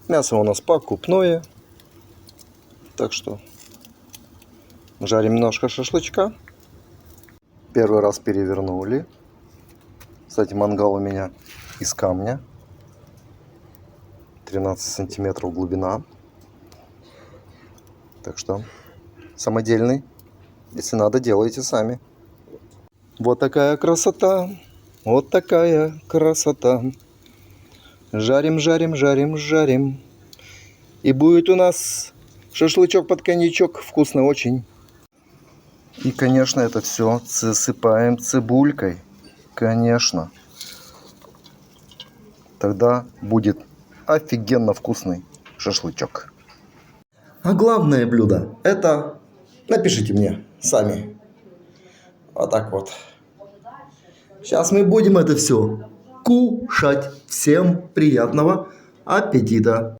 Мясо у нас покупное. Так что жарим немножко шашлычка. Первый раз перевернули. Кстати, мангал у меня из камня. 13 сантиметров глубина. Так что самодельный. Если надо, делайте сами. Вот такая красота. Вот такая красота. Жарим, жарим, жарим, жарим. И будет у нас шашлычок под коньячок. Вкусно очень. И, конечно, это все засыпаем цибулькой. Конечно. Тогда будет офигенно вкусный шашлычок. А главное блюдо это... Напишите мне сами. Вот так вот. Сейчас мы будем это все кушать. Всем приятного аппетита.